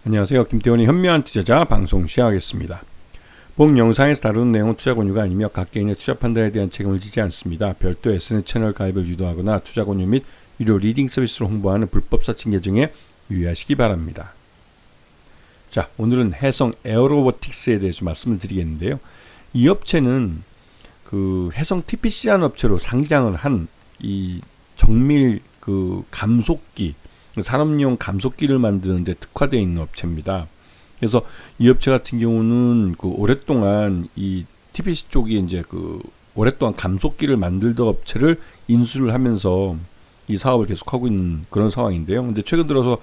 안녕하세요. 김태원의 현명한 투자자 방송 시작하겠습니다. 본 영상에서 다루는 내용은 투자 권유가 아니며 각 개인의 투자 판단에 대한 책임을 지지 않습니다. 별도 SNS 채널 가입을 유도하거나 투자 권유 및 유료 리딩 서비스를 홍보하는 불법 사칭 계정에 유의하시기 바랍니다. 자, 오늘은 해성 에어로보틱스에 대해서 말씀을 드리겠는데요. 이 업체는 그 해성 TPC라는 업체로 상장을 한 이 정밀 그 감속기, 산업용 감속기를 만드는 데 특화되어 있는 업체입니다. 그래서 이 업체 같은 경우는 그 오랫동안 이 TPC 쪽이 이제 그 오랫동안 감속기를 만들던 업체를 인수를 하면서 이 사업을 계속하고 있는 그런 상황인데요. 근데 최근 들어서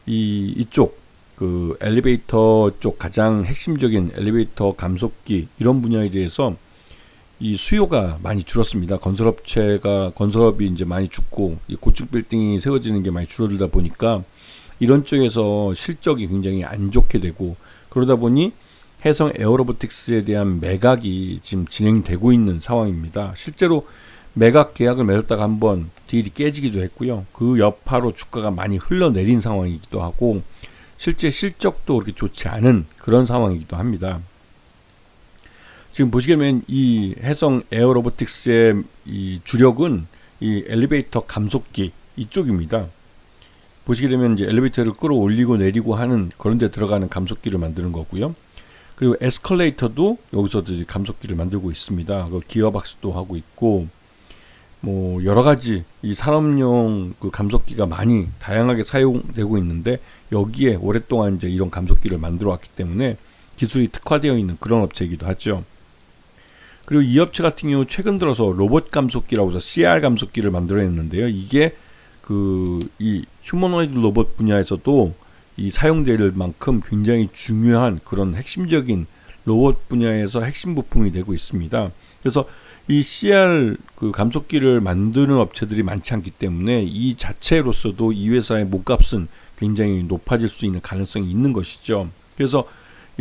이쪽 그 엘리베이터 쪽 가장 핵심적인 엘리베이터 감속기 이런 분야에 대해서 이 수요가 많이 줄었습니다. 건설업이 이제 많이 죽고 이 고층 빌딩이 세워지는 게 많이 줄어들다 보니까 이런 쪽에서 실적이 굉장히 안 좋게 되고, 그러다 보니 해성 에어로보틱스에 대한 매각이 지금 진행되고 있는 상황입니다. 실제로 매각 계약을 맺었다가 한번 딜이 깨지기도 했고요. 그 여파로 주가가 많이 흘러내린 상황이기도 하고, 실제 실적도 그렇게 좋지 않은 그런 상황이기도 합니다. 지금 보시게 되면 이 해성 에어로보틱스의 이 주력은 이 엘리베이터 감속기 이쪽입니다. 보시게 되면 이제 엘리베이터를 끌어올리고 내리고 하는 그런 데 들어가는 감속기를 만드는 거고요. 그리고 에스컬레이터도 여기서도 이제 감속기를 만들고 있습니다. 그 기어박스도 하고 있고, 뭐 여러 가지 이 산업용 그 감속기가 많이 다양하게 사용되고 있는데, 여기에 오랫동안 이제 이런 감속기를 만들어 왔기 때문에 기술이 특화되어 있는 그런 업체이기도 하죠. 그리고 이 업체 같은 경우 최근 들어서 로봇 감속기라고 해서 CR 감속기를 만들어냈는데요. 이게 이 휴머노이드 로봇 분야에서도 이 사용될 만큼 굉장히 중요한 그런 핵심적인 로봇 분야에서 핵심 부품이 되고 있습니다. 그래서 이 CR 그 감속기를 만드는 업체들이 많지 않기 때문에 이 자체로서도 이 회사의 몸값은 굉장히 높아질 수 있는 가능성이 있는 것이죠. 그래서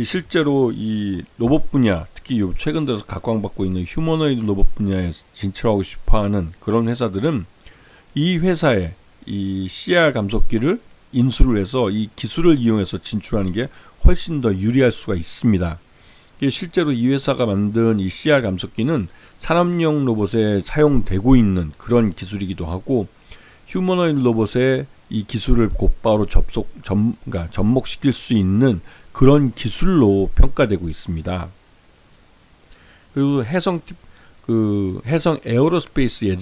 실제로 이 로봇 분야, 특히 최근 들어서 각광받고 있는 휴머노이드 로봇 분야에 진출하고 싶어하는 그런 회사들은 이 회사의 이 CR 감속기를 인수를 해서 이 기술을 이용해서 진출하는 게 훨씬 더 유리할 수가 있습니다. 실제로 이 회사가 만든 이 CR 감속기는 산업용 로봇에 사용되고 있는 그런 기술이기도 하고, 휴머노이드 로봇에 이 기술을 곧바로 접목시킬 수 있는 그런 기술로 평가되고 있습니다. 그리고 해성 에어로스페이스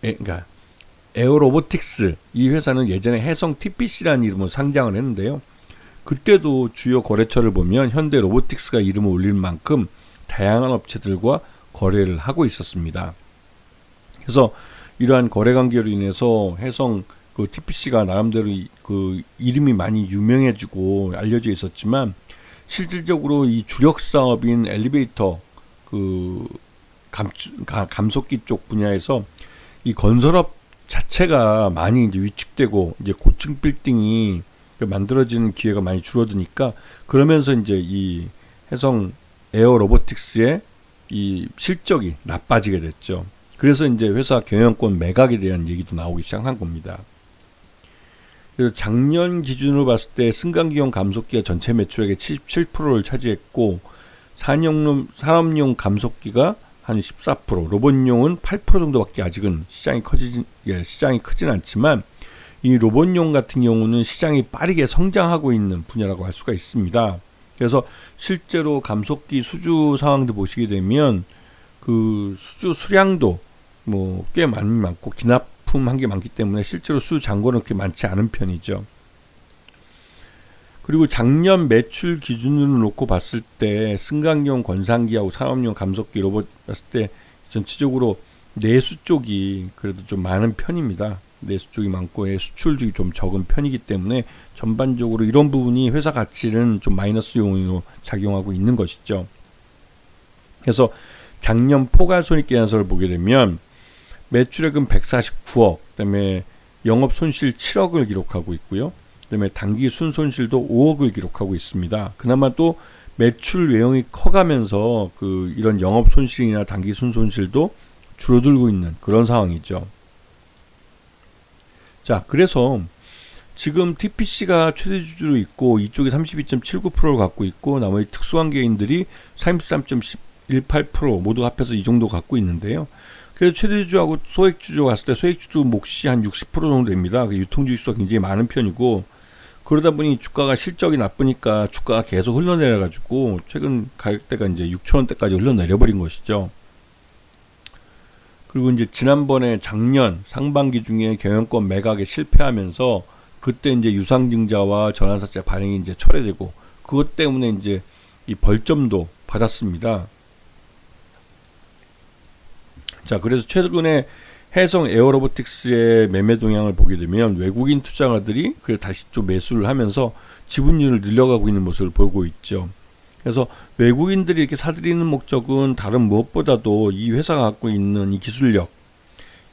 그러니까 에어로보틱스 이 회사는 예전에 해성 TPC라는 이름으로 상장을 했는데요. 그때도 주요 거래처를 보면 현대 로보틱스가 이름을 올릴 만큼 다양한 업체들과 거래를 하고 있었습니다. 그래서 이러한 거래 관계로 인해서 해성 그 TPC가 나름대로 그 이름이 많이 유명해지고 알려져 있었지만, 실질적으로 이 주력 사업인 엘리베이터 그 감속기 쪽 분야에서 이 건설업 자체가 많이 이제 위축되고 이제 고층 빌딩이 만들어지는 기회가 많이 줄어드니까, 그러면서 이제 이 해성 에어로보틱스의 이 실적이 나빠지게 됐죠. 그래서 이제 회사 경영권 매각에 대한 얘기도 나오기 시작한 겁니다. 그래서 작년 기준으로 봤을 때 승강기용 감속기가 전체 매출액의 77%를 차지했고, 산업용 감속기가 한 14%, 로봇용은 8% 정도밖에 아직은 시장이 크진 않지만, 이 로봇용 같은 경우는 시장이 빠르게 성장하고 있는 분야라고 할 수가 있습니다. 그래서 실제로 감속기 수주 상황도 보시게 되면 그 수주 수량도 뭐 꽤 많고 기납품 한 게 많기 때문에 실제로 수주 잔고는 그렇게 많지 않은 편이죠. 그리고 작년 매출 기준으로 놓고 봤을 때 승강용 권상기하고 산업용 감속기 로봇 봤을 때 전체적으로 내수 쪽이 그래도 좀 많은 편입니다. 내수 쪽이 많고 수출 쪽이 좀 적은 편이기 때문에 전반적으로 이런 부분이 회사 가치는 좀 마이너스 요인으로 작용하고 있는 것이죠. 그래서 작년 포괄손익계산서를 보게 되면 매출액은 149억, 그다음에 영업 손실 7억을 기록하고 있고요. 그다음에 당기 순손실도 5억을 기록하고 있습니다. 그나마 또 매출 외형이 커가면서 그 이런 영업 손실이나 당기 순손실도 줄어들고 있는 그런 상황이죠. 자, 그래서 지금 TPC가 최대 주주로 있고 이쪽이 32.79%를 갖고 있고 나머지 특수한 개인들이 33.18% 모두 합해서 이 정도 갖고 있는데요. 그래서 최대 주주하고 소액 주주 갔을 때 소액 주주 몫이 한 60% 정도 됩니다. 유통주식 수가 굉장히 많은 편이고 그러다 보니 주가가 실적이 나쁘니까 주가가 계속 흘러내려가지고 최근 가격대가 이제 6,000원대까지 흘러내려버린 것이죠. 그리고 이제 지난번에 작년 상반기 중에 경영권 매각에 실패하면서 그때 이제 유상증자와 전환사채 발행이 이제 철회되고 그것 때문에 이제 이 벌점도 받았습니다. 자, 그래서 최근에 해성 에어로보틱스의 매매 동향을 보게 되면 외국인 투자가들이 그래 다시 좀 매수를 하면서 지분율을 늘려가고 있는 모습을 보고 있죠. 그래서 외국인들이 이렇게 사들이는 목적은 다른 무엇보다도 이 회사가 갖고 있는 이 기술력,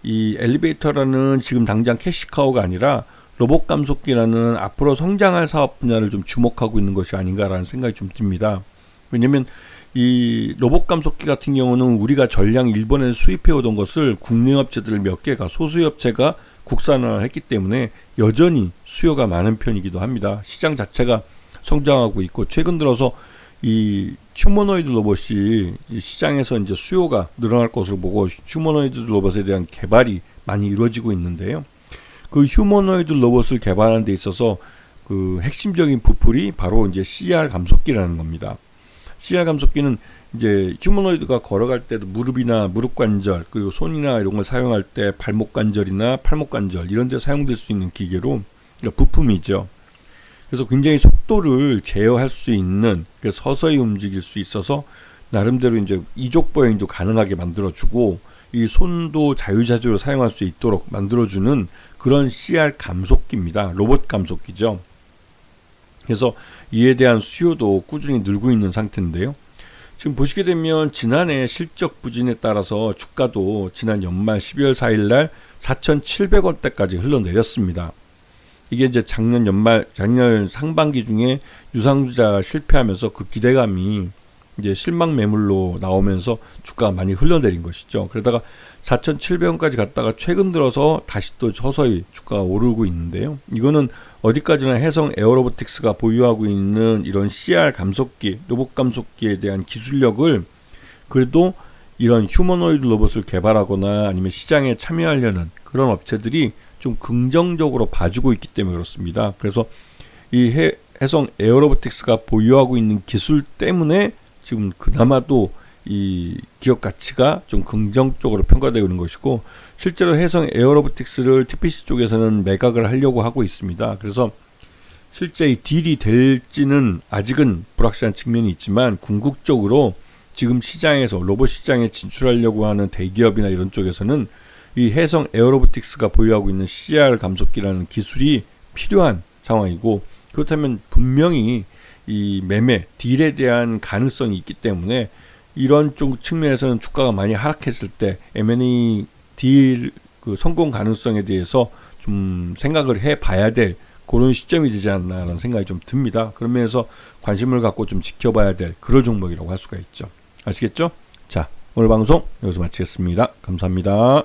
이 엘리베이터라는 지금 당장 캐시카우가 아니라 로봇 감속기라는 앞으로 성장할 사업 분야를 좀 주목하고 있는 것이 아닌가라는 생각이 좀 듭니다. 왜냐면 이 로봇 감속기 같은 경우는 우리가 전량 일본에서 수입해 오던 것을 국내 업체들 몇 개가 소수 업체가 국산화를 했기 때문에 여전히 수요가 많은 편이기도 합니다. 시장 자체가 성장하고 있고 최근 들어서 이 휴머노이드 로봇이 시장에서 이제 수요가 늘어날 것으로 보고 휴머노이드 로봇에 대한 개발이 많이 이루어지고 있는데요. 그 휴머노이드 로봇을 개발하는 데 있어서 그 핵심적인 부품이 바로 이제 CR 감속기라는 겁니다. CR 감속기는 이제 휴머노이드가 걸어갈 때도 무릎이나 무릎 관절 그리고 손이나 이런 걸 사용할 때 발목 관절이나 팔목 관절 이런 데 사용될 수 있는 기계로 그러니까 부품이죠. 그래서 굉장히 속도를 제어할 수 있는 그래서 서서히 움직일 수 있어서 나름대로 이제 이족 보행도 가능하게 만들어주고 이 손도 자유자재로 사용할 수 있도록 만들어주는 그런 CR 감속기입니다. 로봇 감속기죠. 그래서 이에 대한 수요도 꾸준히 늘고 있는 상태인데요. 지금 보시게 되면 지난해 실적 부진에 따라서 주가도 지난 연말 12월 4일 날 4,700원대까지 흘러내렸습니다. 이게 이제 작년 상반기 중에 유상증자 실패하면서 그 기대감이 이제 실망 매물로 나오면서 주가가 많이 흘러내린 것이죠. 그러다가 4,700원까지 갔다가 최근 들어서 다시 또 서서히 주가가 오르고 있는데요. 이거는 어디까지나 해성 에어로보틱스가 보유하고 있는 이런 CR 감속기, 로봇 감속기에 대한 기술력을 그래도 이런 휴머노이드 로봇을 개발하거나 아니면 시장에 참여하려는 그런 업체들이 좀 긍정적으로 봐주고 있기 때문에 그렇습니다. 그래서 이 해성 에어로보틱스가 보유하고 있는 기술 때문에 지금 그나마도 이 기업 가치가 좀 긍정적으로 평가되고 있는 것이고 실제로 해성 에어로보틱스를 TPC 쪽에서는 매각을 하려고 하고 있습니다. 그래서 실제 이 딜이 될지는 아직은 불확실한 측면이 있지만 궁극적으로 지금 시장에서 로봇 시장에 진출하려고 하는 대기업이나 이런 쪽에서는 이 해성 에어로보틱스가 보유하고 있는 CR 감속기라는 기술이 필요한 상황이고 그렇다면 분명히 이 매매 딜에 대한 가능성이 있기 때문에 이런 쪽 측면에서는 주가가 많이 하락했을 때 M&A 딜 그 성공 가능성에 대해서 좀 생각을 해봐야 될 그런 시점이 되지 않나라는 생각이 좀 듭니다. 그런 면에서 관심을 갖고 좀 지켜봐야 될 그런 종목이라고 할 수가 있죠. 아시겠죠? 자, 오늘 방송 여기서 마치겠습니다. 감사합니다.